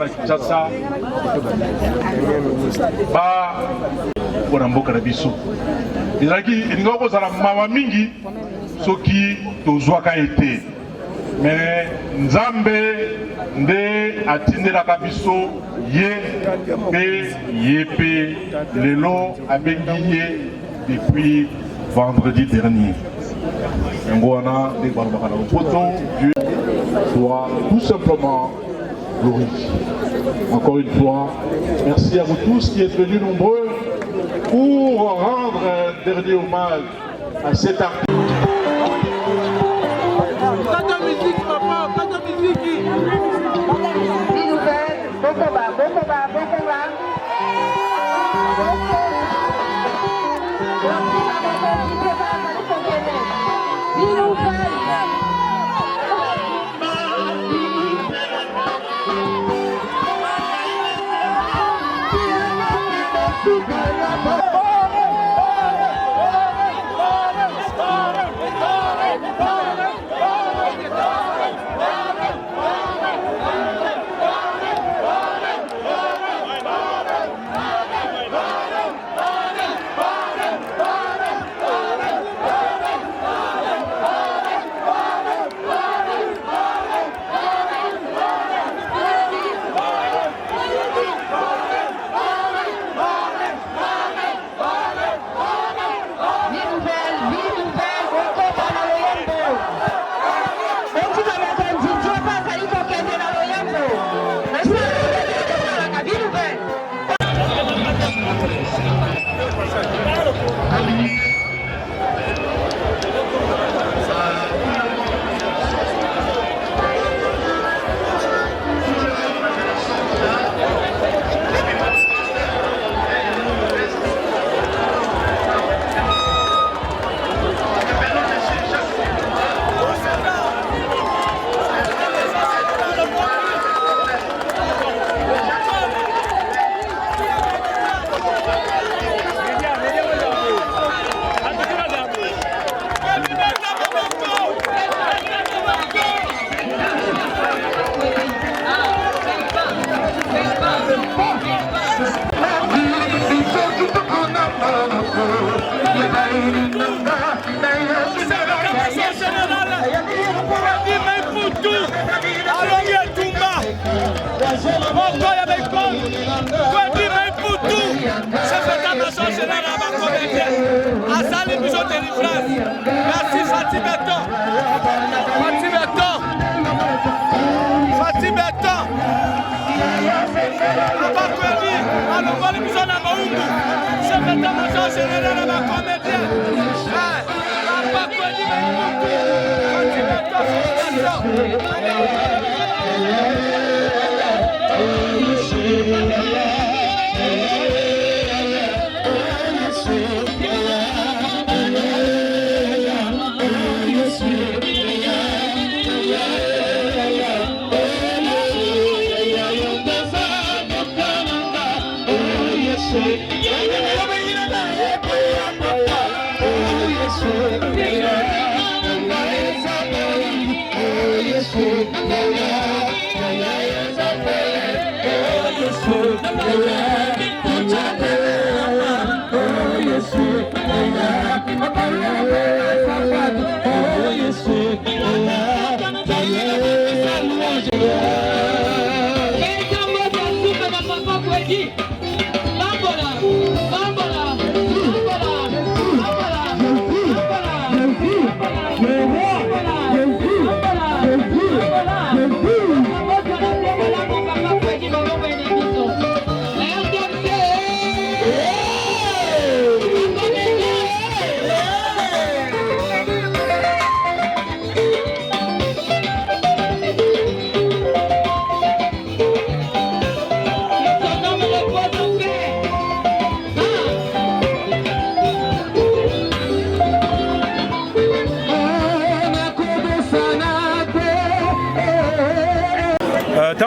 Kinshasa ba pour mboka na biso ezalaki elinga kozala mawa mingi soki tozwaka ete mais nzambe nde atindelaka biso ye pe ye pe lelo abengi ye depuis vendredi dernier. Dieu soit tout simplement glorifié. Encore une fois, merci à vous tous qui êtes venus nombreux pour rendre un dernier hommage à cet artiste. Merci Fatih Beton. Abakweli, alongoli biso na maungu. Chef d'état-major général Abakomete.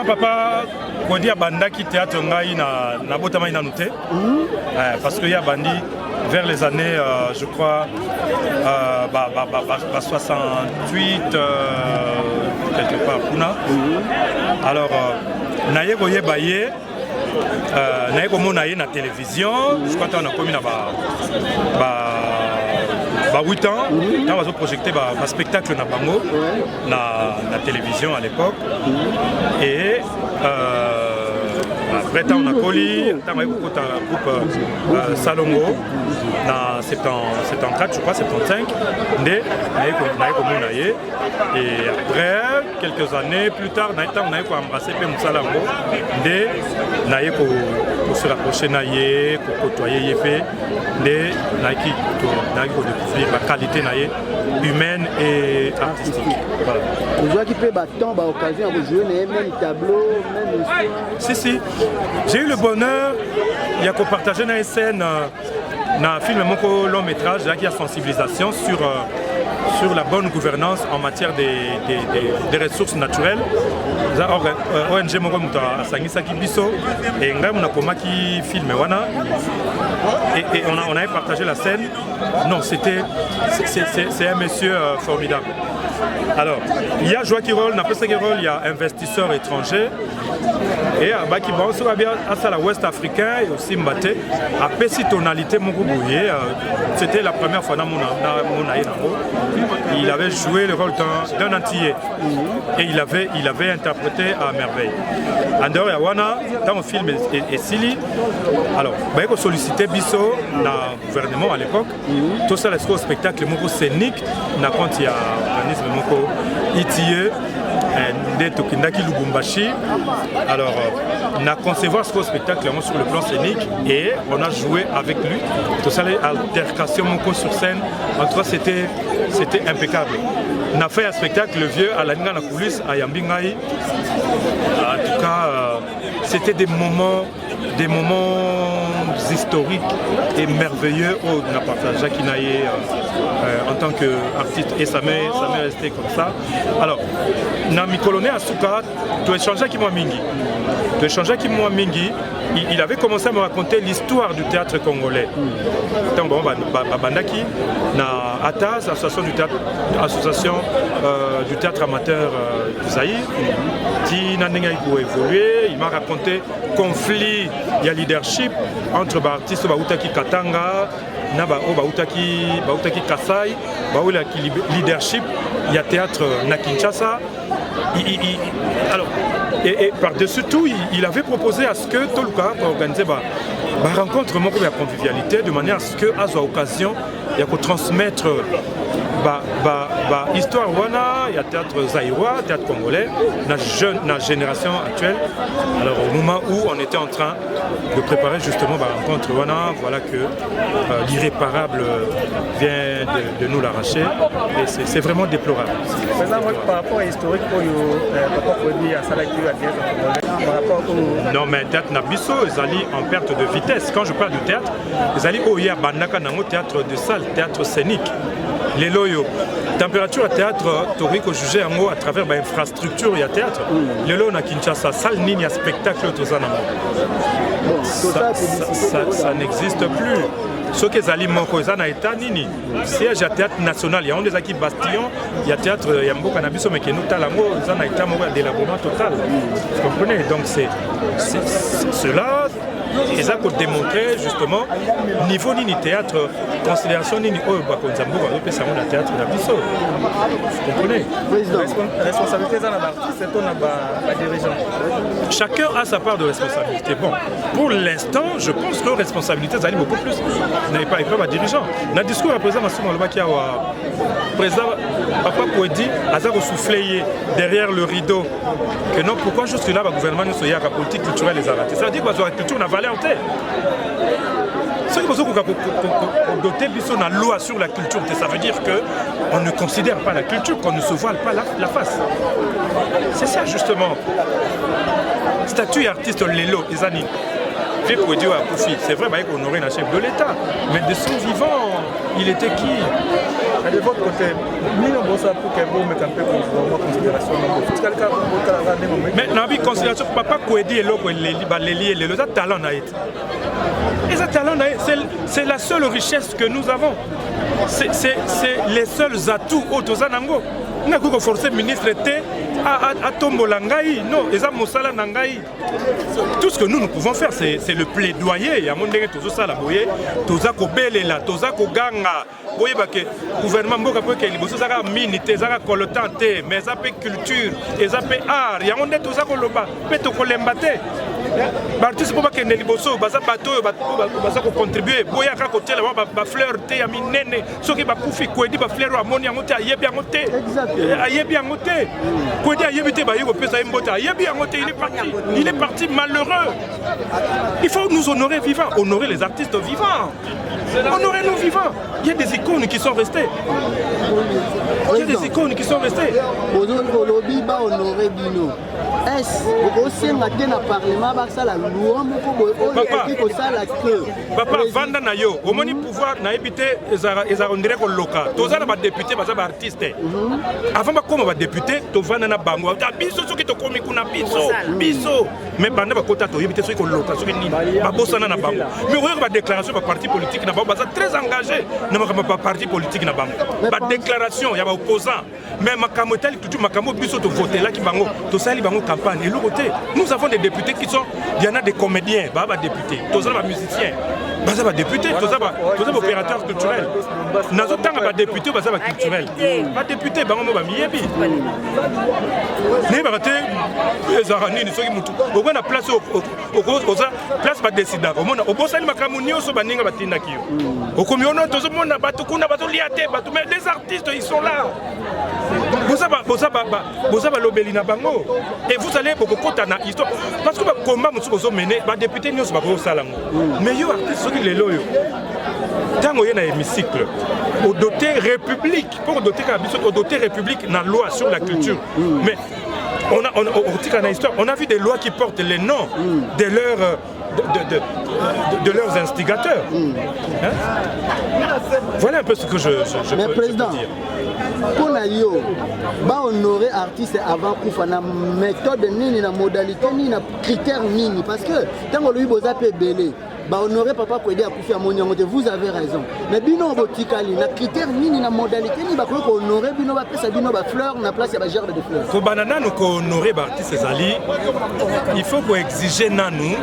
Papa, on dit à Banda qui théâtre na botama ina nouté, parce qu'il y a Bandi vers les années, je crois, 68, quelque part, Puna. Alors, naye goye baye, naye gomo naye na télévision, je crois qu'on a commis na 8 ans, on a projeté un spectacle na bango, na télévision à l'époque. Et après, on a collé, on a eu un groupe Salongo, dans 74, je crois, 75, et après, quelques années plus tard, on a eu embrassé Salongo, on a eu se rapprocher, pour côtoyer, on a découvrir la qualité humaine et artistique. Vous voyez qu'il peut battre l'occasion de jouer les mêmes tableaux, même histoire. Si. J'ai eu le bonheur de partager une scène dans un film long métrage qui a sensibilisation sur la bonne gouvernance en matière des ressources naturelles. ONG Moko a Sangisaki Bisso et qui filme et on avait partagé la scène. Non, c'est un monsieur formidable. Alors, il y a Joaquin Roll, il y a investisseurs étrangers et à la Ouest africain et aussi Mbaté, à petite tonalité c'était la première fois il avait joué le rôle d'un antillais et il avait interprété à merveille. En dehors de Wana, dans le film et Sili, alors, il a sollicité Bisso dans le gouvernement à l'époque, tout ça, le spectacle scénique, il y a un organisme Itie, Tokindaki Lubumbashi. Alors, on a concevoir ce spectacle sur le plan scénique et on a joué avec lui. Tout ça, les altercations sur scène, entre eux, c'était impeccable. On a fait un spectacle, le vieux, à la coulisse, à Yambingaï. En tout cas, c'était des moments historiques et merveilleux où on a partagé Jacques Naye en tant qu'artiste et ça m'est resté comme ça. Alors, Nami Coloné Asuka, tu échanges avec moi Mingi. Il avait commencé à me raconter l'histoire du théâtre congolais. Bandaki, na ATAS, association du théâtre amateur du Zaïre, qui n'a pas évolué. Il m'a raconté conflit, il y a leadership entre les artistes Baoutaki Katanga, Baoutaki Kasai, Baoutaki leadership, il y a théâtre na Kinshasa. Alors, et par-dessus tout, il avait proposé à ce que Toluka organise une rencontre de convivialité de manière à ce que à l'occasion il y a transmettre l'histoire wana, il y a théâtre zaïrois, théâtre congolais, la génération actuelle. Alors au moment où on était en train de préparer justement la rencontre wana, voilà que l'irréparable vient de nous l'arracher et c'est vraiment déplorable. Par rapport à l'historique, non mais théâtre Nabiso, ils allaient en perte de vitesse. Quand je parle de théâtre, ils allaient au hier Bandaka Nango, théâtre de salle, théâtre scénique. Les loyaux. Température à théâtre, Torico jugé à travers l'infrastructure, il y a théâtre. Les loyaux à Kinshasa, salle nigne, spectacle, tout ça. Ça n'existe plus. Ce qui est allé Mokoza n'a été nini. Siège à théâtre national, il y a des équipes Bastillon, il y a théâtre, il y a beaucoup d'habits, mais qui nous talango, ça n'a été un délabrement total. Vous comprenez? Donc c'est cela. Et ça pour démontrer justement niveau ni théâtre, considération ni Bakonzambo, le théâtre d'Abisso. Vous comprenez? Responsabilité dans l'artiste, c'est ton dirigeant. Chacun a sa part de responsabilité. Bon, pour l'instant, je pense que la responsabilité, ça allait beaucoup plus. N'avez pas ma dirigeant. Dans le discours à président Massimo Alobaki, président Papa Kouedi a soufflé derrière le rideau que non, pourquoi juste là, le gouvernement nous la politique culturelle les arrêter. Ça veut dire que la culture n'a valeur en tête. Ce qui veut dire qu'on doter la loi sur la culture, ça veut dire qu'on ne considère pas la culture, qu'on ne se voile pas la face. C'est ça justement. Statut artiste Lelo, les années. C'est vrai qu'on aurait un chef de l'État, mais de son vivant, il était qui? De votre côté, mais dans la considération, Papa Kouedi et l'autre, les talents, c'est la seule richesse que nous avons. C'est les seuls atouts autour Zanango. Nous avons forcé le ministre à Tombolangaï. Non, les Moussala Nangaï. Tout ce que nous pouvons faire, c'est le plaidoyer. Il y a mon dégué, tout ça, la boye, tout ça, Kobelela, tout ça, Koganga. Boye, le gouvernement Mboka peut qu'il y ait minité, ça colotante, mais ça peut culture, et ça peut art. Il y a mon dégué, tout ça, Koloba, peut tout Kolembate. L'artiste pour que les liboso, basa bateau, basa contribuer. Boya quand côté là, ba fleur té, ya minene. Ce qui ba koufi, Kouedi ba fleur amoni amote, ayebi amote. Ayebi amote. Kouedi ayebi té ba yego pesa imbote, ayebi amote. Il est parti malheureux. Il faut nous honorer vivants, honorer les artistes vivants. Honorer nos vivants. Il y a des icônes qui sont restées. Il y a des icônes qui sont restées. Honorer Bino. Est-ce que vous avez un parlement ça la loi Papa vanda na yo omoni pouvoir na éviter les arrondire ko local toza na ba député ba artiste avant ba comme ba député to vanda na bango ta biso soki to komi kuna biso mais banda ba kota to éviter soki ko local soki ni ba bosana na bango mais oyo ba déclaration ba parti politique na bango ba très engagé na ba parti politique na bango ba déclaration ya ba opposant mais makambo tel tout makambo biso to voter là ki bango to sali bango campagne et l'autre côté nous avons des députés qui sont il y en a des comédiens ba députés tous les musiciens baza ba député tous les opérateurs culturels nazo tanga ba député baza ba culturel ba député bango ba miyebi ne ba te ezarani ni soki mutu okwa na place oza place ba décideur omona obosali makambo nyonso baninga batinda kiyo okomi ono tozo mona bato kuna bato liate bato mais des artistes ils sont là boza lobeli na bango et vous allez beaucoup kota na histoire parce que combat mutu bozo mener ba député nyonso ba ko salango mais yo artiste soki lelo yo tango yena hémicycle au doté république pour doter kabiso au doté république na loi sur la culture mais on a vu des lois qui portent les noms de leurs instigateurs. Hein? Voilà un peu ce que je peux dire. Pour nous, honorer artiste avant qu'on na méthode ni na modalité ni na critère ni parce que tant que lui boza pe belé honorer Papa Kouedi à Koufi Amonyango, vous avez raison. Mais bino botikali na critère ni na modalité ni ba ko honorer bino ba pesa bino ba fleur na place ya ba gerbe de fleurs. Ko banana nous ko honorer ba artiste ezali, il faut ko exiger nanu,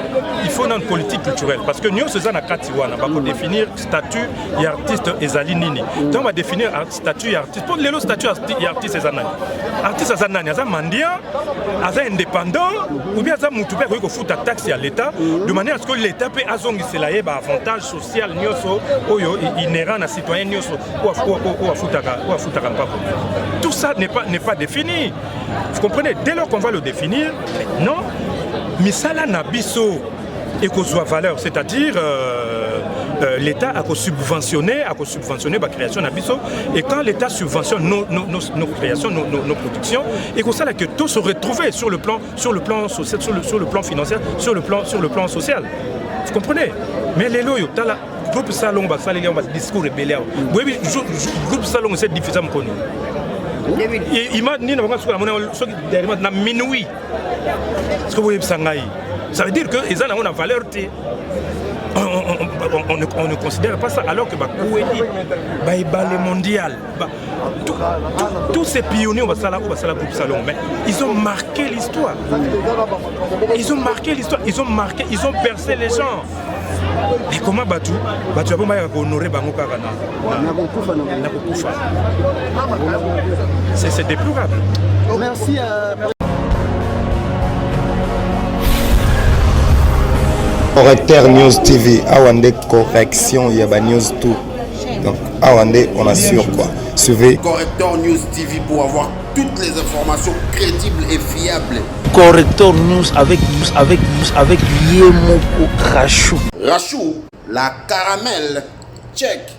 il faut une politique culturelle parce que nous c'est na kati wana ba ko définir statut et artiste ezali nini. Donc on va définir statut et artiste. Pour les statut et artiste ezanani. Artiste ezanani aza mandia, aza indépendant ou bien aza mutu pe ko futa taxe à l'état de manière à ce que l'état peut c'est là avantage social nyoso oyo inhérent à citoyen nyoso ou afutaka tout ça n'est pas défini. Vous comprenez, dès lors qu'on va le définir non misala na biso et qu'on soit valeur, c'est-à-dire l'État a subventionné la création d'Abisso et quand l'État subventionne nos créations, nos productions, et qu'on sait que tout se retrouver sur le plan social, sur le plan financier, sur le plan social. Vous comprenez? Mais les loyaux, dans le groupe Salon, le discours est belé. Le groupe Salon, c'est diffusé. Il m'a dit que minuit. Ça veut dire que les gens ont une valeur. on ne considère pas ça, alors que Kouedi, les mondial, tous ces pionniers, on va ça groupe salon, mais ils ont marqué l'histoire. Ils ont marqué l'histoire, ils ont bercé les gens. Et comment Batu a honoré Bango Karana? C'est déplorable. Merci à... Correcteur News TV, Awande correction, il y a news tout. Donc Awande, on assure quoi. Suivez Correcteur News TV pour avoir toutes les informations crédibles et fiables. Correcteur News avec Yemoko Rachou. Rachou, la caramel, check.